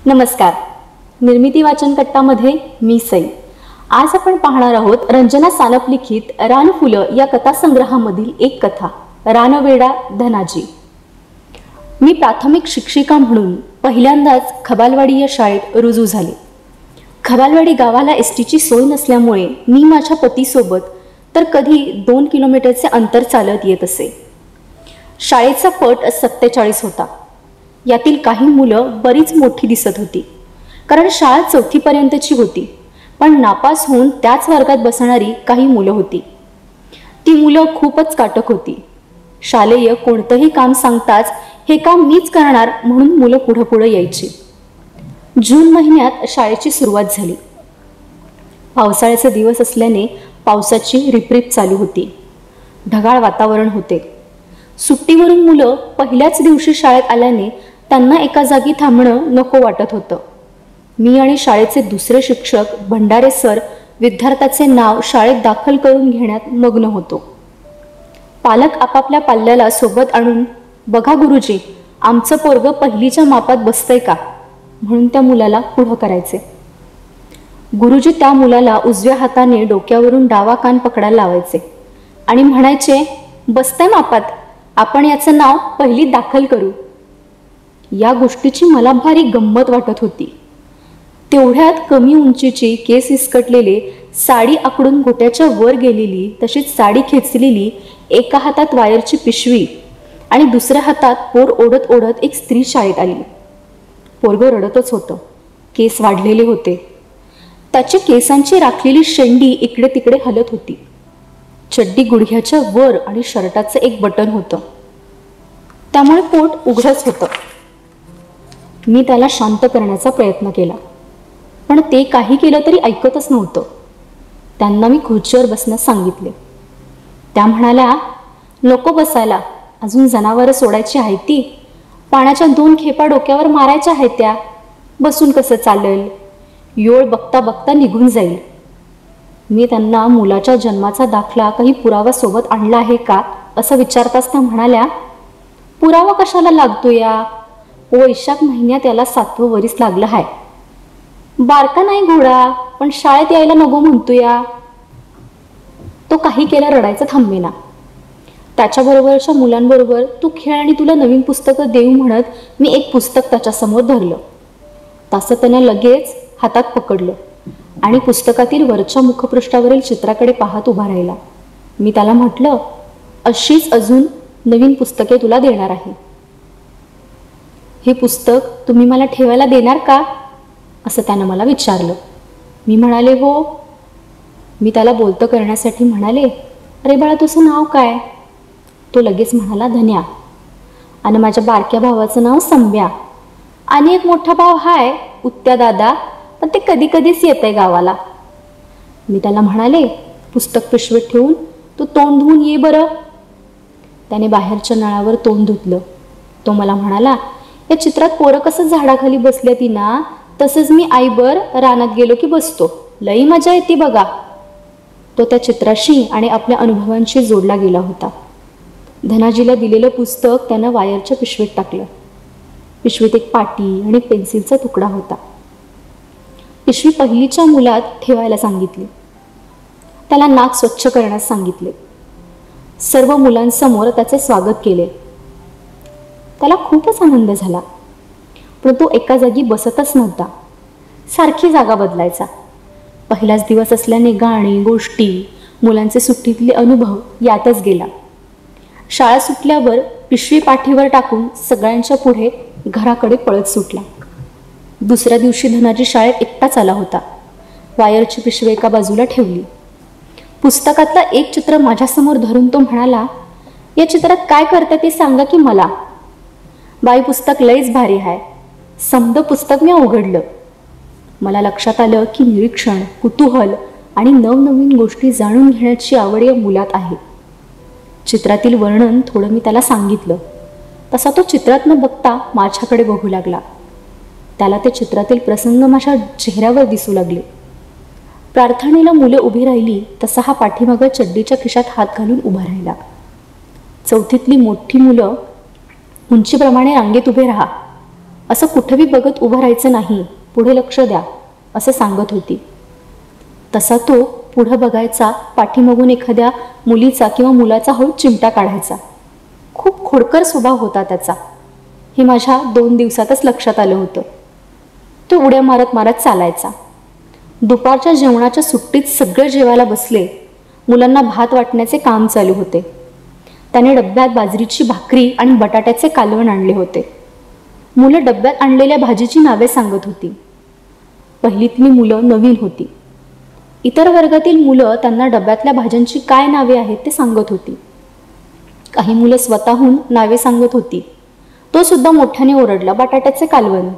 नमस्कार. निर्मिती वाचन कट्टामध्ये मी सई. आज आपण पाहणार आहोत रंजना सानप लिखित रानफुलं या कथासंग्रहामधील एक कथा, रानवेडा धनाजी. मी प्राथमिक शिक्षिका म्हणून पहिल्यांदाच खबालवाडी या शाळेत रुजू झाले. खबालवाडी गावाला एसटीची सोय नसल्यामुळे मी माझ्या पतीसोबत तर कधी 2 किलोमीटरचे अंतर चालत येत असे. शाळेचा पट 47 होता. यातील काही मुलं बरीच मोठी दिसत होती, कारण शाळा 4थी पर्यंतची होती. पण नापास होऊन त्याच वर्गात बसणारी काही मुलं होती. ती मुलं खूपच काटक होती. शालेय कोणतंही काम सांगताच हे काम मीच करणार म्हणून मुलं पुढं पुढं यायची. जून महिन्यात शाळेची सुरुवात झाली. पावसाळ्याचे दिवस असल्याने पावसाची रिपरिप चालू होती. ढगाळ वातावरण होते. सुट्टीवरून मुलं पहिल्याच दिवशी शाळेत आल्याने त्यांना एका जागी थांबणं नको वाटत होतं. मी आणि शाळेचे दुसरे शिक्षक भंडारे सर विद्यार्थ्याचे नाव शाळेत दाखल करून घेण्यात मग्न होतो. पालक आपापल्या पाल्याला सोबत आणून, बघा गुरुजी, आमचं पोरगं पहिलीच्या मापात बसतंय का, म्हणून त्या मुलाला पुढं करायचे. गुरुजी त्या मुलाला उजव्या हाताने डोक्यावरून डावा कान पकडायला लावायचे आणि म्हणायचे, बसतंय मापात, आपण याचं नाव पहिलीत दाखल करू. या गोष्टीची मला भारी गंमत वाटत होती. तेवढ्यात कमी उंचीची, केस विस्कटलेले, साडी आकडून घोट्याच्या वर गेलेली, तशीच साडी खेचलेली, एका हातात वायरची पिशवी आणि दुसऱ्या हातात पोर ओढत ओढत एक स्त्री शाळेत आली. पोरगं रडतच होतं. केस वाढलेले होते. त्याची केसांची राखलेली शेंडी इकडे तिकडे हलत होती. चड्डी गुडघ्याच्या वर आणि शर्टाचं एक बटन होतं, त्यामुळे पोट उघडच होतं. मी त्याला शांत करण्याचा प्रयत्न केला, पण ते काही केलं तरी ऐकतच नव्हतं. त्यांना मी खुर्चीवर बसण्यास सांगितले. त्या म्हणाल्या, नको बसायला, अजून जनावरं सोडायची आहेत, ती पाण्याच्या 2 खेपा डोक्यावर मारायच्या आहेत, त्या बसून कसं चालेल, योळ बघता बघता निघून जाईल. मी त्यांना मुलाच्या जन्माचा दाखला काही पुरावा सोबत आणला आहे का असं विचारताच त्या म्हणाल्या, पुरावा कशाला लागतो या, वैशाख महिन्यात याला 7वं वरीस लागलं आहे. बारका नाही घोडा, पण शाळेत यायला नको म्हणतो या. तो काही केला रडायचं थांबेना. त्याच्याबरोबरच्या मुलांबरोबर तू खेळ आणि तुला नवीन पुस्तकं देऊ म्हणत मी एक पुस्तक त्याच्यासमोर धरलं. तसं त्यानं लगेच हातात पकडलं आणि पुस्तकातील वरच्या मुखपृष्ठावरील चित्राकडे पाहत उभा राहिला. मी त्याला म्हटलं, अशीच अजून नवीन पुस्तके तुला देणार आहे. हे पुस्तक तुम्ही मला ठेवायला देणार का, असं त्यानं मला विचारलं. मी म्हणाले, हो. मी त्याला बोलतं करण्यासाठी म्हणाले, अरे बाळा, तुझं नाव काय? तो लगेच म्हणाला, धन्या. आणि माझ्या बारक्या भावाचं नाव संभ्या. आणि एक मोठा भाव हाय, उत्त्या दादा, पण ते कधी कधीच येत आहे गावाला. मी त्याला म्हणाले, पुस्तक पिशवीत ठेवून तू तोंड धुवून ये बरं. त्याने बाहेरच्या नळावर तोंड धुतलं. तो मला म्हणाला, या चित्रात पोरं कसं झाडाखाली बसल्या ती ना, तसंच मी आईबर रानात गेलो की बसतो, लई मजा येते बघा. तो त्या चित्राशी आणि आपल्या अनुभवांशी जोडला गेला होता. धनाजीला दिलेलं पुस्तक त्यानं वायरच्या पिशवीत टाकलं. पिशवीत एक पाटी आणि पेन्सिलचा तुकडा होता. पिशवी पहिलीच्या मुलात ठेवायला सांगितली. त्याला नाक स्वच्छ करण्यास सांगितले. सर्व मुलांसमोर त्याचे स्वागत केले. त्याला खूपच आनंद झाला, पण तो एका जागी बसतच नव्हता. सारखी जागा बदलायचा. पहिलाच दिवस असल्याने गाणी, गोष्टी, मुलांचे सुट्टीतले अनुभव यातच गेला. शाळा सुटल्यावर पिशवी पाठीवर टाकून सगळ्यांच्या पुढे घराकडे पळत सुटला. दुसऱ्या दिवशी धनाजी शाळेत एकटाच आला होता. वायरची पिशवी एका बाजूला ठेवली. पुस्तकातला एक चित्र माझ्यासमोर धरून तो म्हणाला, या चित्रात काय करते ते सांगा की मला. बाई, पुस्तक लईच भारी आहे. समद पुस्तक मी उघडलं. मला लक्षात आलं की निरीक्षण, कुतूहल आणि नवनवीन गोष्टी जाणून घेण्याची आवड या मुलात आहे. चित्रातील वर्णन थोडं मी त्याला सांगितलं. तसा तो चित्रात न बघता माझ्याकडे बघू लागला. त्याला ते चित्रातील प्रसंग माझ्या चेहऱ्यावर दिसू लागले. प्रार्थनेला मुलं उभी राहिली तसा हा पाठीमागं चड्डीच्या खिशात हात घालून उभा राहिला. 4थीतली मोठी मुलं उंचीप्रमाणे रांगेत उभे राहा, असं कुठेही बघत उभं राहायचं नाही, पुढे लक्ष द्या असं सांगत होती. तसा तो पुढं बघायचा, पाठीमागून एखाद्या मुलीचा किंवा मुलाचा हळूच चिमटा काढायचा. खूप खोडकर स्वभाव होता त्याचा. हे माझ्या 2 दिवसातच लक्षात आलं होतं. तो उड्या मारत मारत चालायचा. दुपारच्या जेवणाच्या सुट्टीत सगळे जेवायला बसले. मुलांना भात वाटण्याचे काम चालू होते. त्याने डब्यात बाजरीची भाकरी आणि बटाट्याचे कालवण आणले होते. मुलं डब्यात आणलेल्या भाजीची नावे सांगत होती. पहिलीतली मुलं नवीन होती. इतर वर्गातील मुलं त्यांना डब्यातल्या भाज्यांची काय नावे आहेत ते सांगत होती. काही मुलं स्वतःहून नावे सांगत होती. तो सुद्धा मोठ्याने ओरडला, बटाट्याचे कालवण.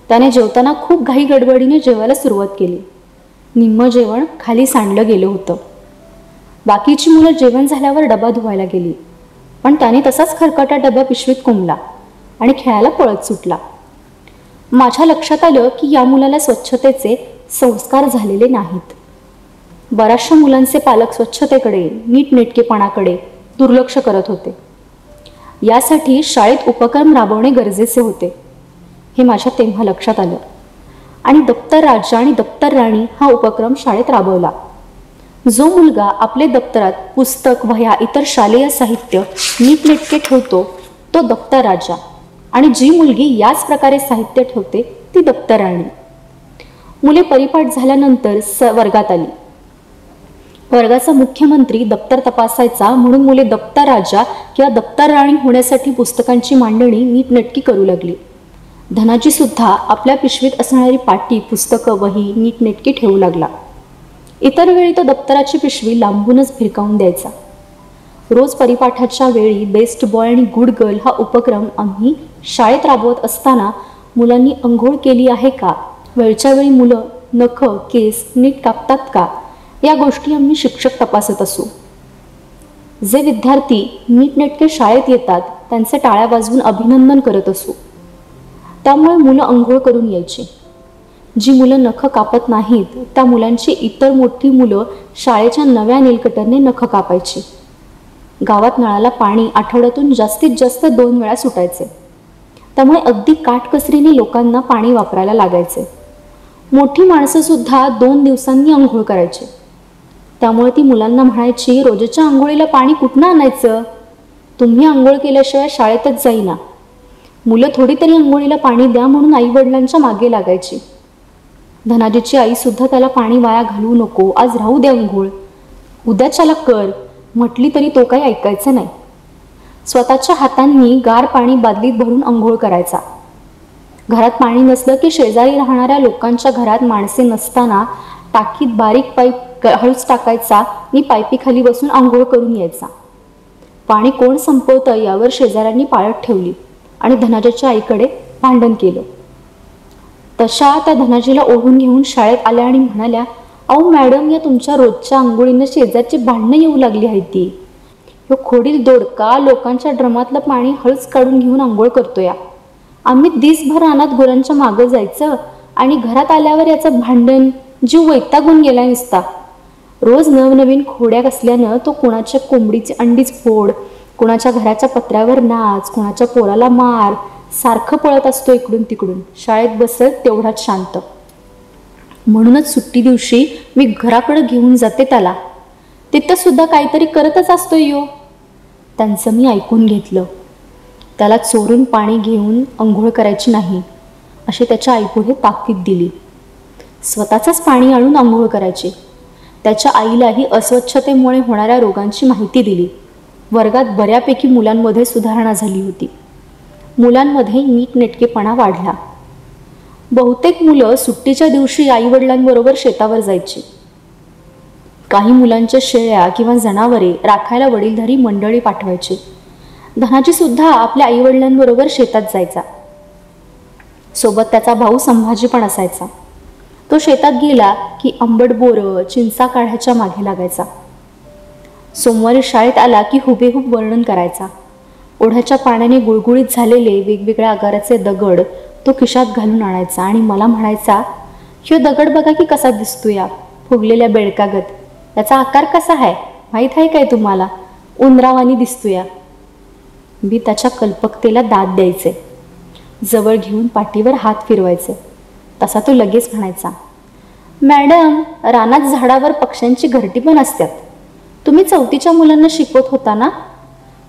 त्याने जेवताना खूप घाई गडबडीने जेवायला सुरुवात केली. निम्म जेवण खाली सांडलं गेलं होतं. बाकीची मुलं जेवण झाल्यावर डबा धुवायला गेली, पण त्याने तसाच खरकटा डबा पिशवीत कोंबला आणि खेळायला पळत सुटला. माझ्या लक्षात आलं की या मुलाला स्वच्छतेचे संस्कार झालेले नाहीत. बऱ्याचशा मुलांचे पालक स्वच्छतेकडे, नीटनेटकेपणाकडे दुर्लक्ष करत होते. यासाठी शाळेत उपक्रम राबवणे गरजेचे होते, हे माझ्या तेव्हा लक्षात आलं. आणि दप्तर राजा आणि दप्तर राणी हा उपक्रम शाळेत राबवला. जो मुलगा आपले दप्तरात पुस्तक, वह्या, इतर शालेय साहित्य नीटनेटके ठेवतो तो दप्तर राजा, आणि जी मुलगी याच प्रकारे साहित्य ठेवते ती दप्तर राणी. मुले परिपाठ झाल्यानंतर वर्गात आली. वर्गाचा मुख्यमंत्री दप्तर तपासायचा म्हणून मुले दप्तर राजा किंवा दप्तर राणी होण्यासाठी पुस्तकांची मांडणी नीटनेटकी करू लागली. धनाजी सुद्धा आपल्या पिशवीत असणारी पाटी, पुस्तकं, वही नीटनेटकी ठेवू लागला. इतर वेळी तो दप्तराची पिशवी लांबूनच भिरकावून द्यायचा. रोज परिपाठाच्या वेळी बेस्ट बॉय आणि गुड गर्ल हा उपक्रम आम्ही शाळेत राबवत असताना मुलांनी अंघोळ केली आहे का, वेळच्या वेळी मुलं नख, केस नीट कापतात का, या गोष्टी आम्ही शिक्षक तपासत असू. जे विद्यार्थी नीटनेटके शाळेत येतात त्यांचे टाळ्या वाजवून अभिनंदन करत असू. त्यामुळे मुलं अंघोळ करून यायची. जी मुलं नख कापत नाहीत त्या मुलांची इतर मोठी मुलं शाळेच्या नव्या नेलकटरने नख कापायची. गावात नळाला पाणी आठवड्यातून जास्तीत जास्त 2 वेळा सुटायचे. त्यामुळे अगदी काटकसरीने लोकांना पाणी वापरायला लागायचे. मोठी माणसं सुद्धा 2 दिवसांनी अंघोळ करायचे. त्यामुळे ती मुलांना म्हणायची, रोजच्या आंघोळीला पाणी कुठनं आणायचं, तुम्ही आंघोळ केल्याशिवाय शाळेतच जाईना. मुलं थोडी तरी आंघोळीला पाणी द्या म्हणून आई वडिलांच्या मागे लागायची. धनाजीची आई सुद्धा त्याला पाणी वाया घालवू नको, आज राहू दे अंघोळ, उद्याच्याला कर म्हटली तरी तो काही ऐकायचं नाही. स्वतःच्या हातांनी गार पाणी बादलीत भरून अंघोळ करायचा. घरात पाणी नसलं की शेजारी राहणाऱ्या लोकांच्या घरात माणसे नसताना टाकीत बारीक पाईप हळूच टाकायचा आणि पाईपीखाली बसून आंघोळ करून यायचा. पाणी कोण संपवतं यावर शेजाऱ्यांनी पाळत ठेवली आणि धनाजीच्या आईकडे भांडण केलं. तशा त्या धनाजीला ओढून घेऊन शाळेत आल्या आणि म्हणाल्या, अहो मॅडम, या तुमच्या रोजच्या आंघोळीनं शेजारची भांडणं येऊ लागली आहे. ती ह्यो खोडील दोडका लोकांच्या ड्रमातलं पाणी हळूच काढून घेऊन आंघोळ करतो या. आम्ही दिसभर रानात गुरांच्या मागं जायचं आणि घरात आल्यावर याचं भांडण, जीव वैतागून गेला नुसता. रोज नवनवीन खोड्या असल्यानं तो कुणाच्या कोंबडीची अंडीच फोड, कुणाच्या घराच्या पत्र्यावर नाच, कुणाच्या पोराला मार, सारखं पळत असतो इकडून तिकडून. शाळेत बसत तेवढाच शांत. म्हणूनच सुट्टी दिवशी मी घराकडे घेऊन जाते त्याला. तिथं सुद्धा काहीतरी करतच असतो यो. त्यांचं मी ऐकून घेतलं. त्याला चोरून पाणी घेऊन अंघोळ करायची नाही अशी त्याच्या आईपुढे ताकीद दिली. स्वतःचंच पाणी आणून अंघोळ करायची. त्याच्या आईलाही अस्वच्छतेमुळे होणाऱ्या रोगांची माहिती दिली. वर्गात बऱ्यापैकी मुलांमध्ये सुधारणा झाली होती. मुलांमध्ये नीटनेटकेपणा वाढला. बहुतेक मुलं सुट्टीच्या दिवशी आईवडिलांबरोबर शेतावर जायची. काही मुलांच्या शेळ्या किंवा जनावरे राखायला वडीलधारी मंडळी पाठवायची. धनाजी सुद्धा आपल्या आईवडिलांबरोबर शेतात जायचा. सोबत त्याचा भाऊ संभाजी पण असायचा. तो शेतात गेला की आंबट बोरं, चिंचा काढायच्या मागे लागायचा. सोमवारी शाळेत आला की हुबेहूब वर्णन करायचा. ओढ्याच्या पाण्याने गुळगुळीत झालेले वेगवेगळ्या आकाराचे दगड तो खिशात घालून आणायचा आणि मला म्हणायचा, ह्यो दगड बघा की कसा दिसतो या फुगलेल्या बेडकागत. याचा आकार कसा आहे माहीत आहे काय तुम्हाला, उंदरावानी दिसतो या. मी त्याच्या कल्पकतेला दाद द्यायचे. जवळ घेऊन पाठीवर हात फिरवायचे. तसा तो लगेच म्हणायचा, मॅडम, रानात झाडावर पक्ष्यांची घरटी पण असतात. तुम्ही 4थीच्या मुलांना शिकवत होता ना?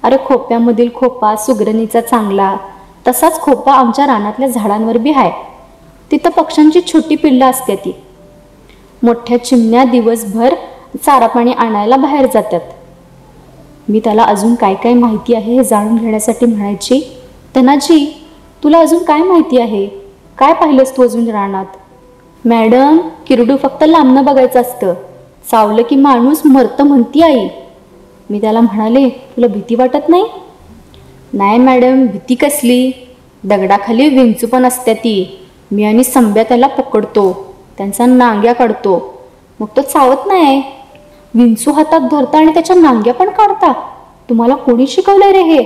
अरे खोप्यामधील खोपा सुगरणीचा चांगला, तसाच खोपा आमच्या रानातल्या झाडांवर बी आहे. तिथं पक्ष्यांची छोटी पिल्लं असतात. ती मोठ्या चिमण्या दिवसभर चारा पाणी आणायला बाहेर जातात. मी त्याला अजून काय काय माहिती आहे हे जाणून घेण्यासाठी म्हणायची, धनाजी, तुला अजून काय माहिती आहे? काय पाहिलंस तू अजून रानात? मॅडम, किरडू फक्त लांबनं बघायचं असतं, चावलं की माणूस मरतं म्हणती आई. मी त्याला म्हणाले, तुला भीती वाटत नाही? नाही मॅडम, भीती कसली? दगडाखाली विंचू पण असते ती. मी आणि संब्या त्याला पकडतो, त्यांचा नांग्या काढतो, मग तो चावत नाही. विंचू हातात धरता आणि त्याच्या नांग्या पण काढता? तुम्हाला कोणी शिकवलंय रे हे?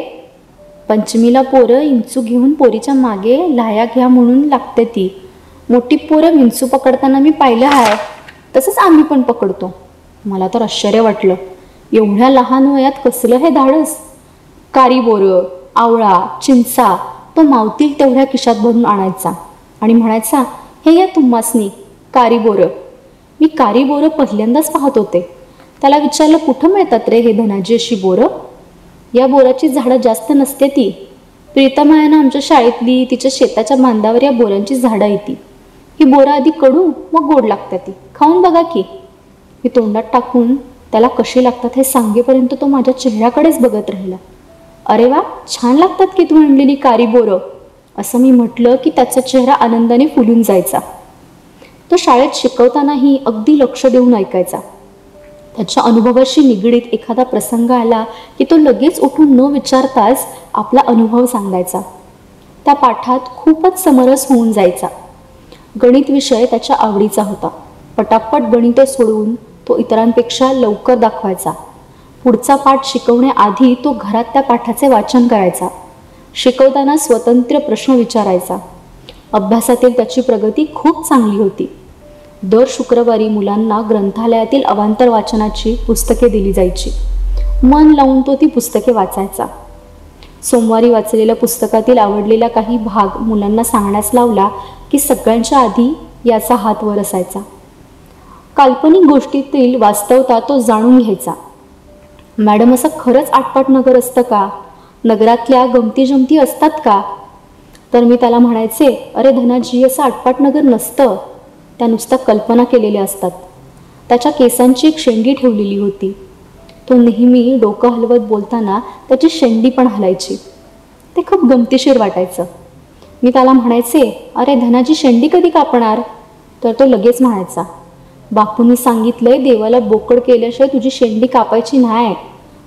पंचमीला पोरं इंचू घेऊन पोरीच्या मागे लाह्या घ्या म्हणून लागते ती. मोठी पोरं विंचू पकडताना मी पाहिलं आहे, तसंच आम्ही पण पकडतो. मला तर आश्चर्य वाटलं, एवढ्या लहान वयात कसलं हे धाडस. कारी बोरं, आवळा, चिंचा तो मावतील तेवढ्या खिशात भरून आणायचा आणि म्हणायचा, हे या तुम्हासनी कारी बोरं. मी कारी बोरं पहिल्यांदाच पाहत होते. त्याला विचारलं, कुठं मिळतात रे हे धनाजी अशी बोरं? या बोराची झाडं जास्त नसते ती. प्रीतम आहे ना आमच्या शाळेतली, तिच्या शेताच्या बांधावर या बोरांची झाडं येते. ही बोरं आधी कडू मग गोड लागतात. ती खाऊन बघा की. मी तोंडात टाकून त्याला कशी लागतात हे सांगेपर्यंत तो माझ्या चेहऱ्याकडेच बघत राहिला. अरे वा, छान लागतात की तू आणलेली कारी बोरं, असं मी म्हटलं की त्याचा चेहरा आनंदाने फुलून जायचा. तो शाळेत शिकवतानाही अगदी लक्ष देऊन ऐकायचा. त्याच्या अनुभवाशी निगडीत एखादा प्रसंग आला की तो लगेच उठून न विचारताच आपला अनुभव सांगायचा. त्या पाठात खूपच समरस होऊन जायचा. गणित विषय त्याच्या आवडीचा होता. पटापट गणित सोडवून तो इतरांपेक्षा लवकर दाखवायचा. पुढचा पाठ शिकवण्याआधी तो घरात त्या पाठाचे वाचन करायचा. शिकवताना स्वतंत्र प्रश्न विचारायचा. अभ्यासातील त्याची प्रगती खूप चांगली होती. दर शुक्रवारी मुलांना ग्रंथालयातील अवांतर वाचनाची पुस्तके दिली जायची. मन लावून तो ती पुस्तके वाचायचा. सोमवारी वाचलेल्या पुस्तकातील आवडलेला काही भाग मुलांना सांगण्यास लावला की सगळ्यांच्या आधी याचा हात वर असायचा. काल्पनिक गोष्टीतील वास्तवता तो जाणून घ्यायचा. मॅडम, असं खरंच आटपाट नगर असतं का? नगरातल्या गमती जमती असतात का? तर मी त्याला म्हणायचे, अरे धनाजी, असं आटपाट नगर नसतं, त्या नुसत्या कल्पना केलेल्या असतात. त्याच्या केसांची एक शेंडी ठेवलेली होती. तो नेहमी डोकं हलवत बोलताना त्याची शेंडी पण हलायची. ते खूप गमतीशीर वाटायचं. मी त्याला म्हणायचे, अरे धनाजी, शेंडी कधी कापणार? तर तो लगेच म्हणायचा, बापूंनी सांगितलंय, देवाला बोकड केल्याशिवाय तुझी शेंडी कापायची नाही,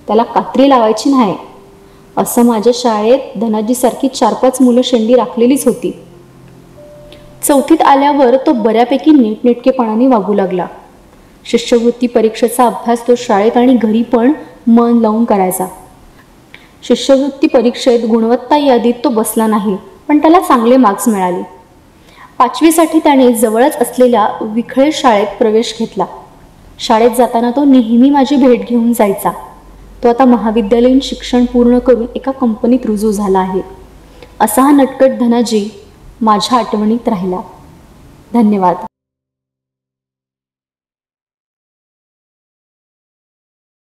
त्याला कात्री लावायची नाही. असं माझ्या शाळेत धनाजीसारखी 4-5 मुलं शेंडी राखलेलीच होती. 4थीत आल्यावर तो बऱ्यापैकी नीटनेटकेपणाने वागू लागला. शिष्यवृत्ती परीक्षेचा अभ्यास तो शाळेत आणि घरी पण मन लावून करायचा. शिष्यवृत्ती परीक्षेत गुणवत्ता यादीत तो बसला नाही, पण त्याला चांगले मार्क्स मिळाले. 5वीसाठी त्याने जवळच असलेल्या विखळे शाळेत प्रवेश घेतला. शाळेत जाताना तो नेहमी माझी भेट घेऊन जायचा. तो आता महाविद्यालयीन शिक्षण पूर्ण करून एका कंपनीत रुजू झाला आहे. असा हा नटखट धनाजी माझ्या आठवणीत राहिला. धन्यवाद.